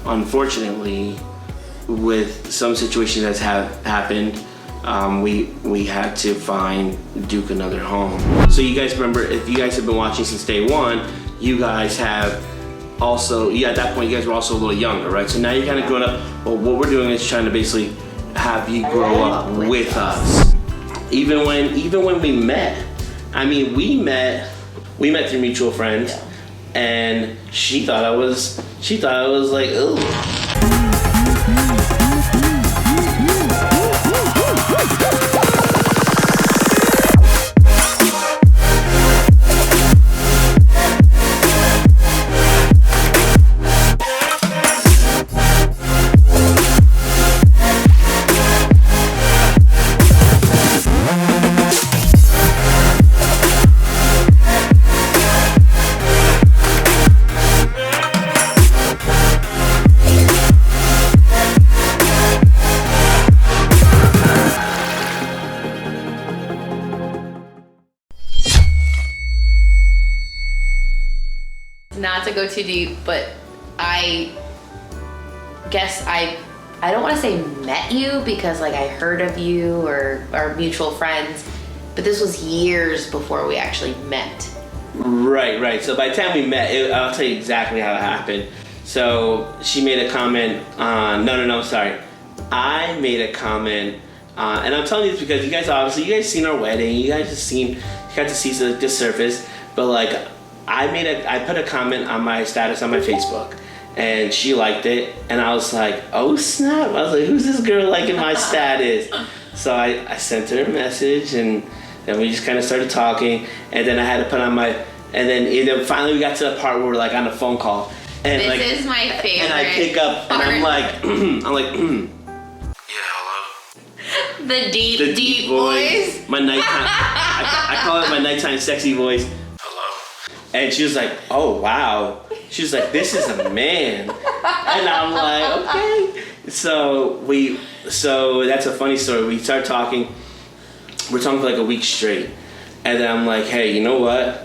unfortunately, with some situations that's happened, we had to find Duke another home. So you guys remember, if you guys have been watching since day one, you guys have also, at that point you guys were also a little younger, right? So now you're kind of grown up. Well, what we're doing is trying to basically have you grow up with us. Even when we met, I mean, we met through mutual friends, and she thought I was like, ooh. Not to go too deep, but I guess I don't want to say met you because like I heard of you or our mutual friends, but this was years before we actually met. Right. So by the time we met, I'll tell you exactly how it happened. So she made a comment on, sorry. I made a comment, and I'm telling you this because you guys seen our wedding, you got to see the surface, but like, I put a comment on my status on my Facebook, and she liked it, and I was like, oh snap, I was like, who's this girl liking my status? So I sent her a message, and then we just kind of started talking, and then I had to put on and then finally we got to the part where we're like on a phone call, and this is my favorite. And I pick up, and I'm like, Yeah, hello? The deep voice. My nighttime, I call it my nighttime sexy voice. And she was like, oh, wow. She was like, this is a man. And I'm like, okay. So that's a funny story. We start talking. We're talking for like a week straight. And then I'm like, hey, you know what?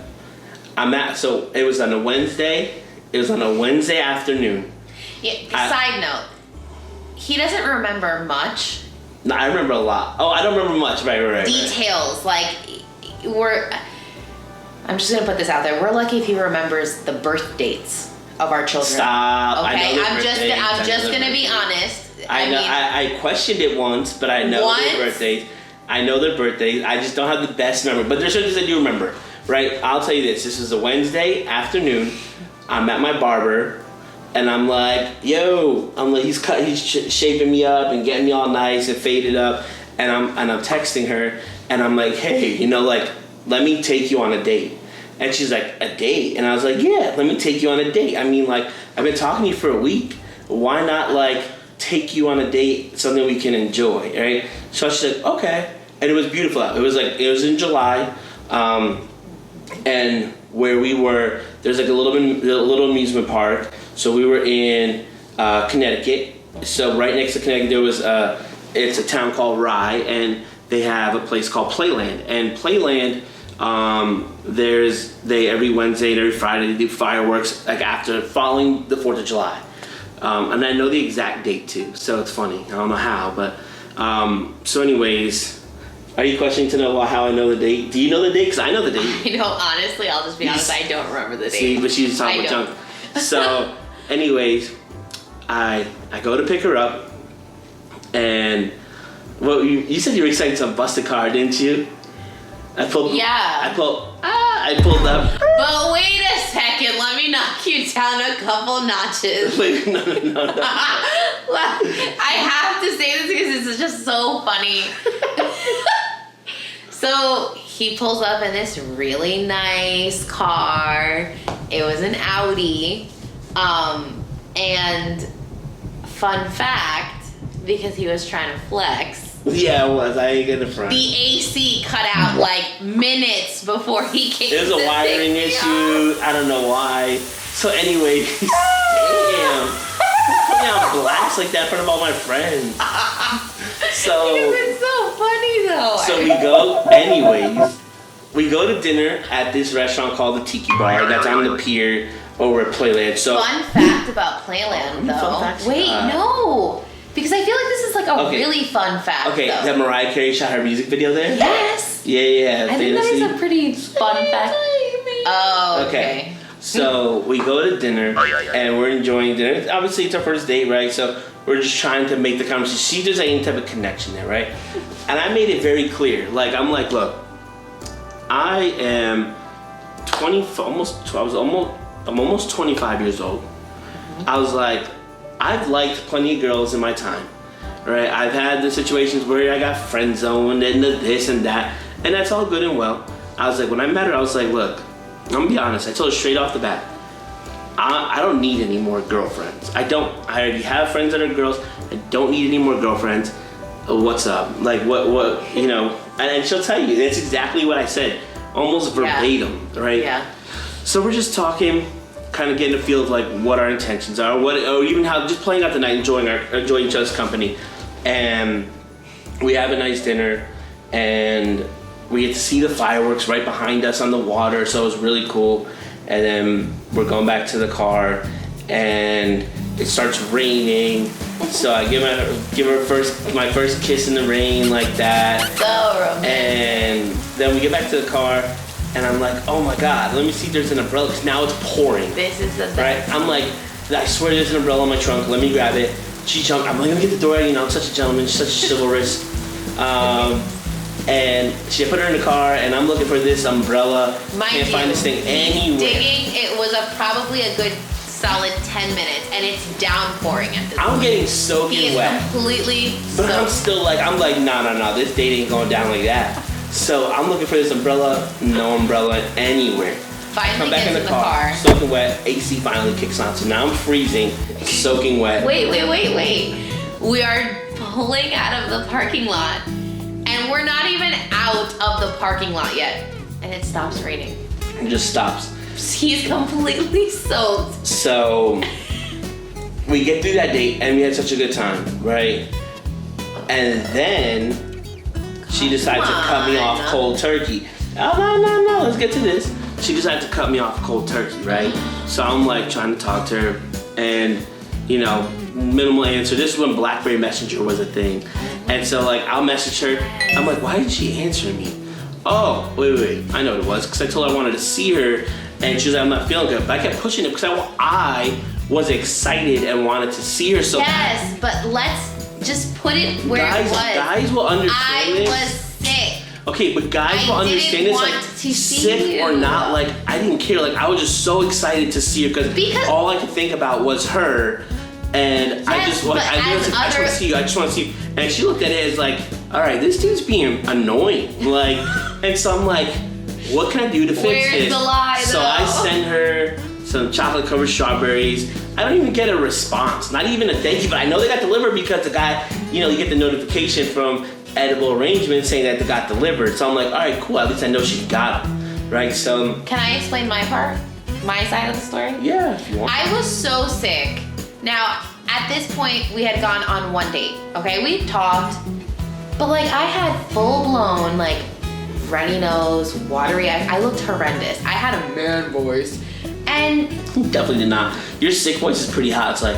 So it was on a Wednesday. It was on a Wednesday afternoon. Yeah, side note, he doesn't remember much. No, I remember a lot. Oh, I don't remember much. Right. Details, like, I'm just gonna put this out there. We're lucky if he remembers the birth dates of our children. Stop. Okay, I'm just gonna be honest. I questioned it once, but I know their birthdays. I know their birthdays. I just don't have the best memory. But there's certain things I do remember, right? I'll tell you this. This is a Wednesday afternoon. I'm at my barber, and I'm like, he's shaping me up and getting me all nice and faded up, and I'm texting her, and I'm like, hey, let me take you on a date. And she's like, a date? And I was like, yeah, let me take you on a date. I mean, like, I've been talking to you for a week. Why not, like, take you on a date, something we can enjoy, right? So she's like, okay. And it was beautiful out. It was in July. And where we were, there's like a little amusement park. So we were in Connecticut. So right next to Connecticut, there was it's a town called Rye, and they have a place called Playland. And Playland, every Wednesday and every Friday they do fireworks like following the 4th of July. And I know the exact date too, so it's funny. I don't know how, but so anyways, are you questioning to know how I know the date? Do you know the date? Because I know the date. I know, honestly, I'll just be honest, I don't remember the date. See, but she's talking about junk. So anyways, I go to pick her up, and well, you said you were excited to bust a car, didn't you? I pulled up. But wait a second, let me knock you down a couple notches. Wait, no. I have to say this because it's just so funny. So he pulls up in this really nice car. It was an Audi. And fun fact, because he was trying to flex. Yeah, it was. I ain't gonna front. The AC cut out like minutes before he came. There's a wiring issue. I don't know why. So anyway, damn. Put me on blast like that in front of all my friends. So it's so funny though. So we go to dinner at this restaurant called the Tiki Bar. That's on the pier. over at Playland. So fun fact about Playland, though. Fun facts? Wait, no. Because I feel like this is like a Okay. really fun fact, okay, though. that Mariah Carey shot her music video there? Yes. Yeah. I think that is a pretty fun fact. Oh, okay. So we go to dinner and we're enjoying dinner. Obviously, it's our first date, right? So we're just trying to make the conversation. See, there's any type of connection there, right? And I made it very clear. Like, I'm like, look, I am I'm almost 25 years old. I was like, I've liked plenty of girls in my time, right? I've had the situations where I got friend zoned and the this and that, and that's all good and well. I was like, when I met her, I was like, look, I'm gonna be honest. I told her straight off the bat, I don't need any more girlfriends. I already have friends that are girls. I don't need any more girlfriends. What's up? Like, what, you know? And she'll tell you, that's exactly what I said, almost verbatim, right? Yeah. So we're just talking, kind of getting a feel of like what our intentions are, or even how just playing out the night, enjoying each other's company, and we have a nice dinner, and we get to see the fireworks right behind us on the water, so it was really cool. And then we're going back to the car, and it starts raining. So I give her my first kiss in the rain like that. So romantic. And then we get back to the car, and I'm like, oh my God, let me see if there's an umbrella, because now it's pouring. This is the best. Right? I'm like, I swear there's an umbrella in my trunk, let me grab it. She jumped, I'm like, let me get the door, you know, I'm such a gentleman, such chivalrous. And she put her in the car, and I'm looking for this umbrella. Can't find this thing anywhere. Digging, it was probably a good solid 10 minutes, and it's downpouring at this point. I'm getting soaking wet. Completely But soaked. I'm still like, no, this date ain't going down like that. So I'm looking for this umbrella, no umbrella anywhere. Finally Come back gets in the car, soaking wet, AC finally kicks on, so now I'm freezing, soaking wet. Wait. We are pulling out of the parking lot, and we're not even out of the parking lot yet, and it stops raining. It just stops. He's completely soaked. So we get through that date, and we had such a good time, right? And then she decided to cut me off cold turkey. Oh, no, let's get to this. She decided to cut me off cold turkey, right? So I'm like trying to talk to her, and you know, minimal answer. This is when BlackBerry Messenger was a thing. And so like I'll message her. I'm like, why didn't she answer me? Oh, wait, I know what it was, because I told her I wanted to see her, and she was like, I'm not feeling good. But I kept pushing it because I was excited and wanted to see her so bad. Yes, but let's just put it where it was. Guys will understand this. I was sick. Okay, but guys will understand this, like, sick or not, like, I didn't care. Like, I was just so excited to see her because all I could think about was her, and I just want to see you. I just want to see you. And she looked at it as like, all right, this dude's being annoying. Like, and so I'm like, what can I do to fix Where's this? the lie, So though? I send her some chocolate covered strawberries. I don't even get a response, not even a thank you, but I know they got delivered because the guy, you know, you get the notification from Edible Arrangement saying that they got delivered. So I'm like, all right, cool, at least I know she got them, right? So. Can I explain my part? My side of the story? Yeah, if you want. I was so sick. Now, at this point, we had gone on one date, okay? We talked, but like I had full blown like runny nose, watery eyes. I looked horrendous. I had a man voice. And you definitely did not. Your sick voice is pretty hot. It's like,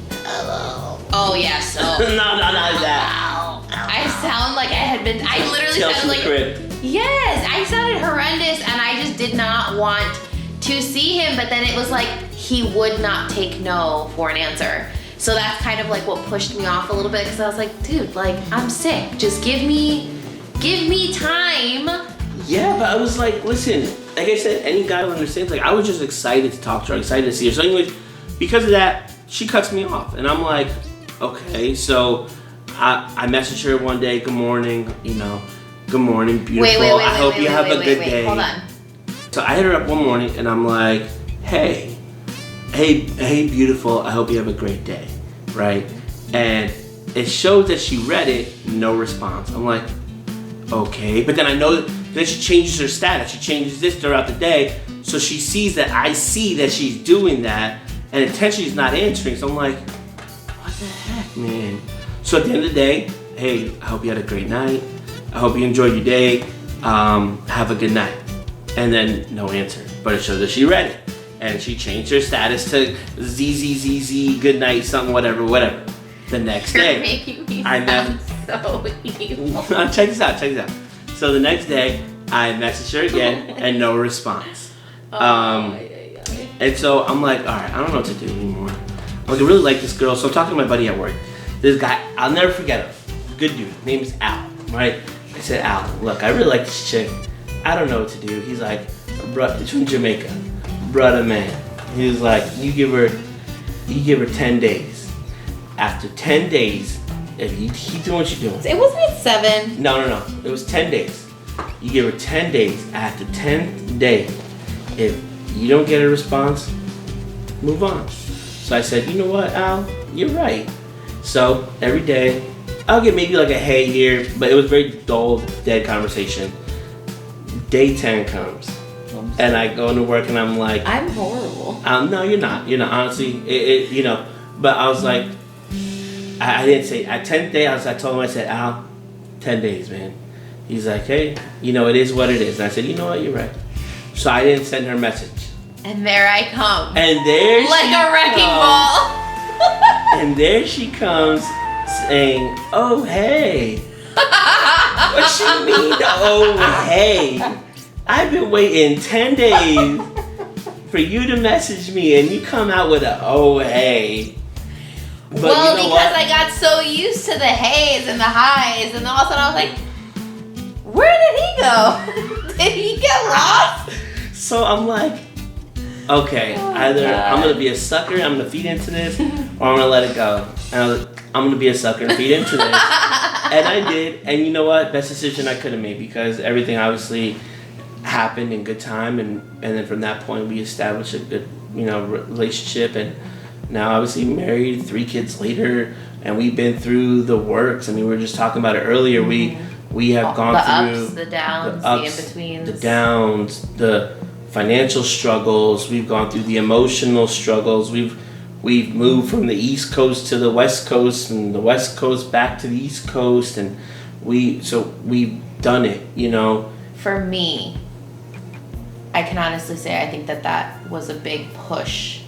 hello. Oh yeah, so. no, not that. I sound like I literally Tales sounded from like. the crib. Yes, I sounded horrendous, and I just did not want to see him. But then it was like he would not take no for an answer. So that's kind of like what pushed me off a little bit, because I was like, dude, like I'm sick. Just give me time. Yeah, but I was like, listen, like I said, any guy will understand. Like I was just excited to talk to her, excited to see her. So anyways, because of that, she cuts me off, and I'm like, okay. So I messaged her one day, good morning, you know, good morning, beautiful. I hope you have a good day. Hold on. So I hit her up one morning, and I'm like, hey, beautiful. I hope you have a great day, right? And it shows that she read it, no response. I'm like, okay. But then I know that she changes her status. She changes this throughout the day. So she sees that I see that she's doing that, and intentionally she's not answering. So I'm like, what the heck, man? So at the end of the day, hey, I hope you had a great night. I hope you enjoyed your day. Have a good night. And then no answer. But it shows that she read it. and she changed her status to ZZZZ, good night, something, whatever. The next You're day, making me I sound so evil. check this out. So the next day, I messaged her again, and no response. And so I'm like, all right, I don't know what to do anymore. I'm like, I really like this girl, so I'm talking to my buddy at work. This guy, I'll never forget him. Good dude, name's Al, right? I said, Al, look, I really like this chick. I don't know what to do. He's like, bruh, it's from Jamaica, brother man. He was like, you give her 10 days. After 10 days, if you keep doing what you're doing. It wasn't at 7. No. It was 10 days. You give her 10 days. After 10 days, if you don't get a response, move on. So I said, you know what, Al? You're right. So every day, I'll get maybe like a hey here, but it was very dull, dead conversation. Day 10 comes, and I go into work and I'm like, I'm horrible. No, you're not. Honestly, but I was like, I didn't say, at 10th day, I told him, I said, Al, 10 days, man. He's like, hey, it is what it is. And I said, you know what, you're right. So I didn't send her a message. And there I come. And there like she a wrecking comes, ball. And there she comes saying, oh, hey. What you mean, oh, hey? I've been waiting 10 days for you to message me, and you come out with a oh, hey. But well, you know because what? I got so used to the hays and the highs, and all of a sudden I was like, where did he go? Did he get lost? So I'm like, okay, either I'm going to be a sucker, I'm going to feed into this, or I'm going to let it go. And I was like, I'm going to be a sucker and feed into this. And I did. And you know what? Best decision I could have made, because everything obviously happened in good time. And then from that point, we established a good, relationship. And now obviously married, 3 kids later. And we've been through the works. I mean, we were just talking about it earlier. We have gone through the downs, the in-betweens. The downs, the financial struggles. We've gone through the emotional struggles. We've moved from the East Coast to the West Coast, and the West Coast back to the East Coast, and we've done it, For me, I can honestly say I think that was a big push,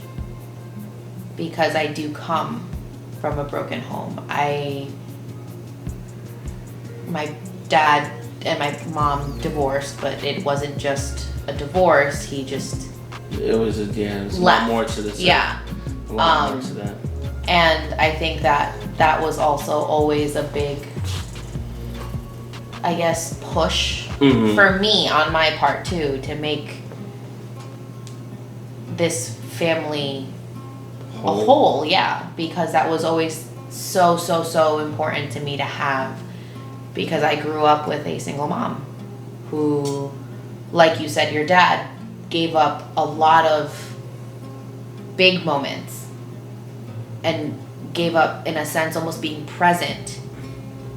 because I do come from a broken home. My dad and my mom divorced, but it wasn't just a divorce. It was a lot more to this. Yeah. A lot more to that. And I think that was also always a big, I guess, push for me on my part too, to make this family a whole, yeah, because that was always so important to me to have, because I grew up with a single mom who, like you said, your dad gave up a lot of big moments and gave up, in a sense, almost being present,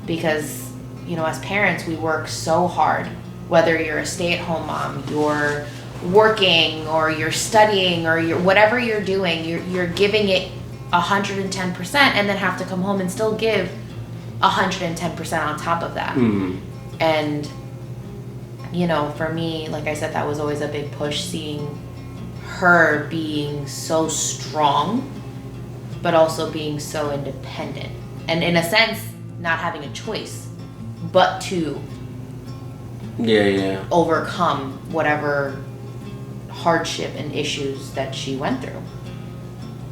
because, as parents, we work so hard, whether you're a stay-at-home mom, you're working, or you're studying, or whatever you're doing, you're giving it 110%, and then have to come home and still give 110% on top of that. And for me, like I said, that was always a big push, seeing her being so strong but also being so independent, and in a sense not having a choice but to overcome whatever hardship and issues that she went through.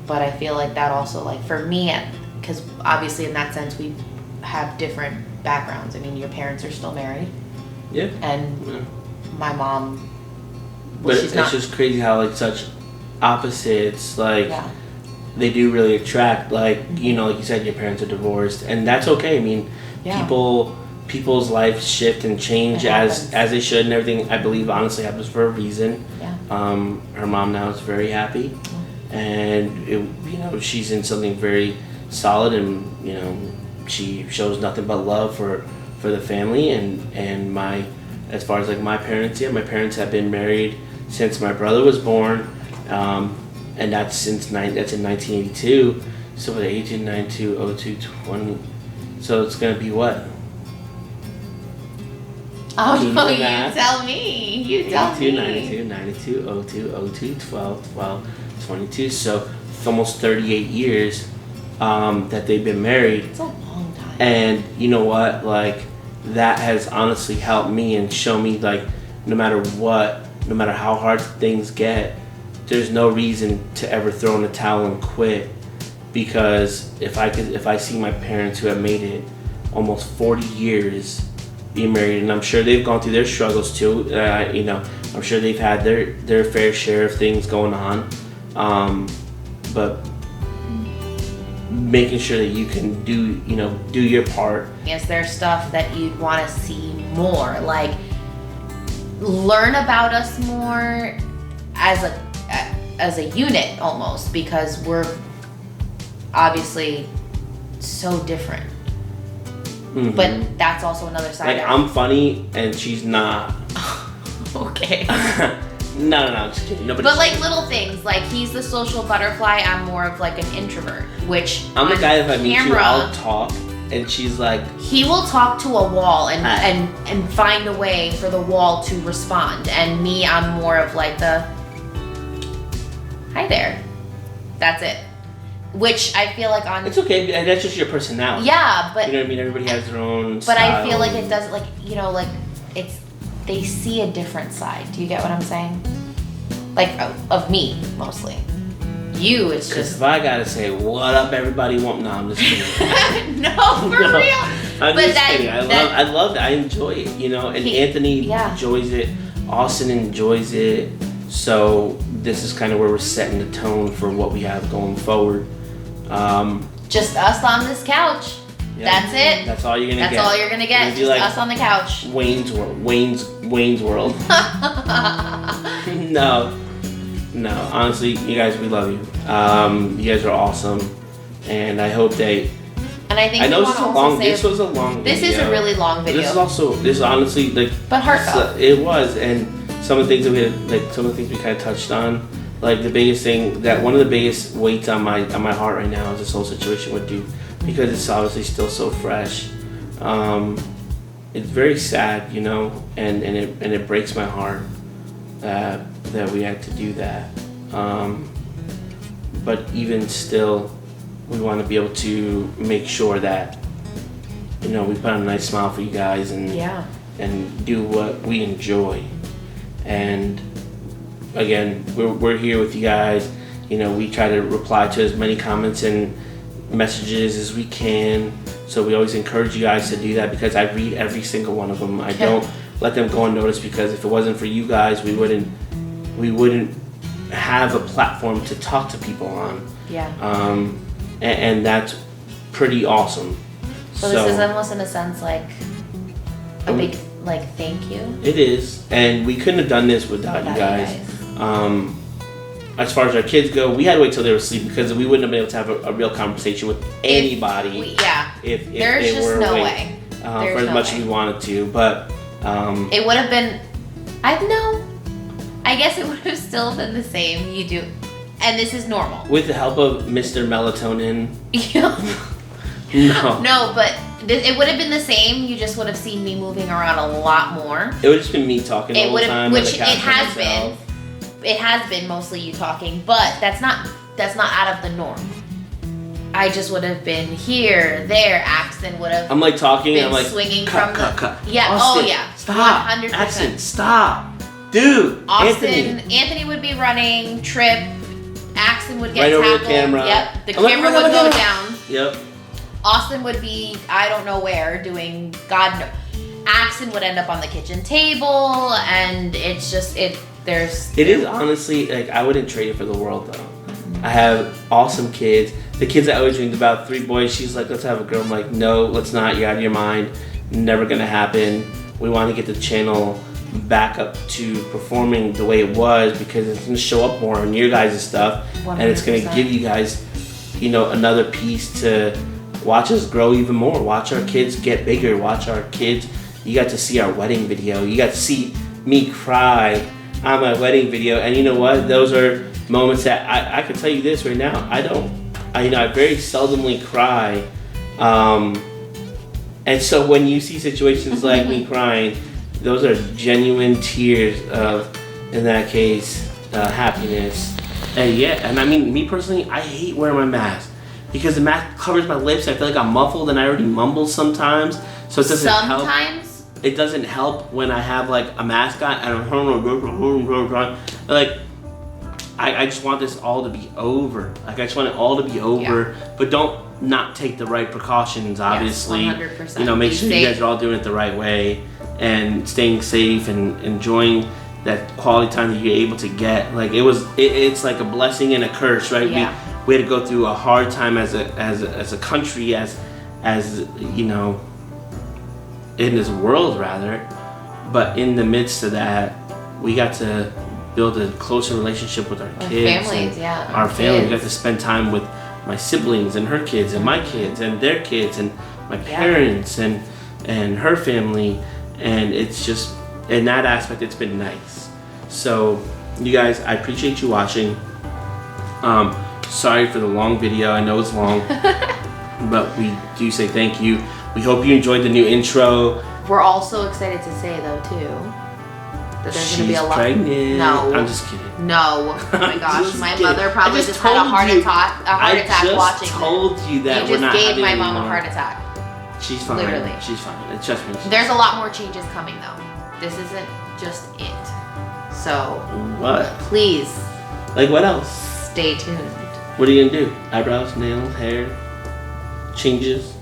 But I feel like that also, like, for me, because obviously in that sense we have different backgrounds. I mean, your parents are still married. Yeah. And my mom, but it's just crazy how, like, such opposites, like, yeah, they do really attract, like, like you said, your parents are divorced, and that's okay. I mean, people's lives shift and change as they should, and everything, I believe, honestly happens for a reason. Yeah. Her mom now is very happy, and she's in something very solid, and she shows nothing but love for the family, and as far as like my parents, my parents have been married since my brother was born, and that's in 1982. So 18, 92, 02, 20. So it's gonna be what? Oh, Can you no, do you math? tell me. You tell 82, me. 92, 02, 02, 12, 12, 22. So it's almost 38 years that they've been married. It's a long time. And you know what? Like, that has honestly helped me and shown me, like, no matter what, no matter how hard things get, there's no reason to ever throw in the towel and quit. Because if I see my parents who have made it almost 40 years being married, and I'm sure they've gone through their struggles too. I'm sure they've had their fair share of things going on, but making sure that you can do your part. Is there stuff that you'd want to see more, like learn about us more as a unit almost, because we're obviously so different. Mm-hmm. But that's also another side. Like, I'm funny and she's not. Okay. No, I'm just kidding. But like little things, like he's the social butterfly, I'm more of like an introvert, which I'm the guy, if I meet you, camera, I'll talk, and she's like, he will talk to a wall and Hi. and find a way for the wall to respond. And me, I'm more of like the hi there. That's it. Which I feel like on it's okay, that's just your personality. yeah, but You know what I mean? Everybody has their own but style. I feel like it does, like, you know, like it's they see a different side. Do you get what I'm saying? Like of me mostly. You, it's Because just if I gotta say, what up, everybody? No, I'm just kidding. no, for No, real. I'm But just that- kidding. I love it. I enjoy it, you know. And Anthony enjoys it. Austin enjoys it. So this is kind of where we're setting the tone for what we have going forward. Just us on this couch. Yeah. That's it. That's all you're gonna get. That's all you're gonna get. It'll be Just like us on the couch. Wayne's World. No. Honestly, you guys, we love you. You guys are awesome, and I hope that. And I think I know we this want is to a long. also say This was a long. this video. is a really long video. This is honestly like. But heartfelt. It was, and some of the things that we had, like some of the things we kind of touched on, like the biggest thing that one of the biggest weights on my heart right now is this whole situation with Duke, because it's obviously still so fresh. It's very sad, you know, and it breaks my heart that we had to do that. But even still, we want to be able to make sure that, you know, we put on a nice smile for you guys and do what we enjoy. And again, we're here with you guys. You know, we try to reply to as many comments and messages as we can. So we always encourage you guys to do that, because I read every single one of them. I don't let them go unnoticed, because if it wasn't for you guys, we wouldn't have a platform to talk to people on. Yeah. And that's pretty awesome. So this is almost in a sense like a big like thank you. It is, and we couldn't have done this without you guys. As far as our kids go, we had to wait till they were asleep, because we wouldn't have been able to have a real conversation with anybody if There's they just were no awake way. for as much as we wanted to. But it would have been. I guess it would have still been the same. You do, and this is normal. with the help of Mr. Melatonin, no, No, but it would have been the same. You just would have seen me moving around a lot more. it would have just been me talking It all would the have, time. which it has been. It has been mostly you talking, but that's not out of the norm. I just would have been here, there. Axton would have I'm like talking, been and I'm like swinging cut, from the cut. yeah. Austin, Oh yeah. stop. 100%. Accent, stop, dude. Austin, Anthony would be running. Trip. Axton would get Right over the tackled. camera. Yep. The I'm like, camera "Oh, would no, no, go no." down. Yep. Austin would be I don't know where doing God no. Axton would end up on the kitchen table, and it's just It is honestly, like, I wouldn't trade it for the world, though. I have awesome kids. The kids I always dreamed about, 3 boys. She's like, let's have a girl. I'm like, no, let's not. You're out of your mind. Never gonna happen. We want to get the channel back up to performing the way it was, because it's gonna show up more on your guys' stuff, 100%. and it's gonna give you guys, you know, another piece to watch us grow even more. Watch our kids get bigger. Watch our kids. You got to see our wedding video. You got to see me cry on my wedding video, and you know what? Those are moments that I can tell you this right now. I very seldomly cry, and so when you see situations like me crying, those are genuine tears of, in that case, happiness. And yeah, and I mean, me personally, I hate wearing my mask because the mask covers my lips. I feel like I'm muffled and I already mumble sometimes, so it doesn't help. Sometimes? It doesn't help when I have like a mask on and I'm like, I just want this all to be over. Like I just want it all to be over, but not take the right precautions, obviously. Yes, 100%. You know, make sure you guys are all doing it the right way and staying safe and enjoying that quality time that you're able to get. Like it's like a blessing and a curse, right? Yeah. We had to go through a hard time as a country, as you know, in this world rather. But in the midst of that, we got to build a closer relationship with our kids. Families, Our family. We got to spend time with my siblings and her kids and my kids and their kids and my parents and her family. And it's just, in that aspect, it's been nice. So, you guys, I appreciate you watching. Sorry for the long video. I know it's long, but we do say thank you. We hope you enjoyed the new intro. We're also excited to say, though, too, that there's going to be a lot. Pregnant. No. I'm just kidding. No. Oh my gosh. Just My kidding. mother probably just had a heart attack watching this. I just told you that we're You not just gave having my mom a anymore. heart attack. She's fine. Literally. She's fine. Trust me. There's a lot more changes coming, though. This isn't just it. So, What? please Like what else? stay tuned. What are you gonna do? Eyebrows, nails, hair, changes,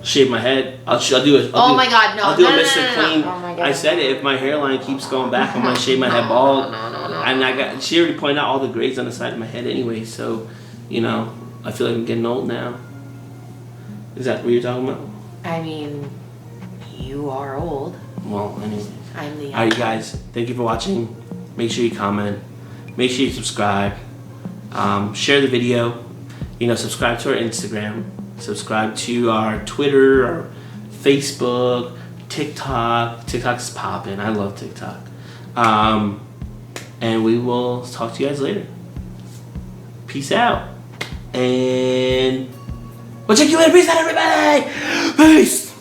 shave my head. I'll do it. Oh my God, no. I'll do No, a no, Mr. no, no, Clean. no. Oh my God. I said it. If my hairline keeps going back, I'm gonna shave my head bald. No. And she already pointed out all the grades on the side of my head anyway. So, you know, I feel like I'm getting old now. Is that what you're talking about? I mean, you are old. Well, anyway. I'm the young. Alright, guys. Thank you for watching. Make sure you comment. Make sure you subscribe. Share the video. You know, subscribe to our Instagram. Subscribe to our Twitter, our Facebook, TikTok. TikTok's popping. I love TikTok. And we will talk to you guys later. Peace out. And we'll check you later. Peace out, everybody. Peace.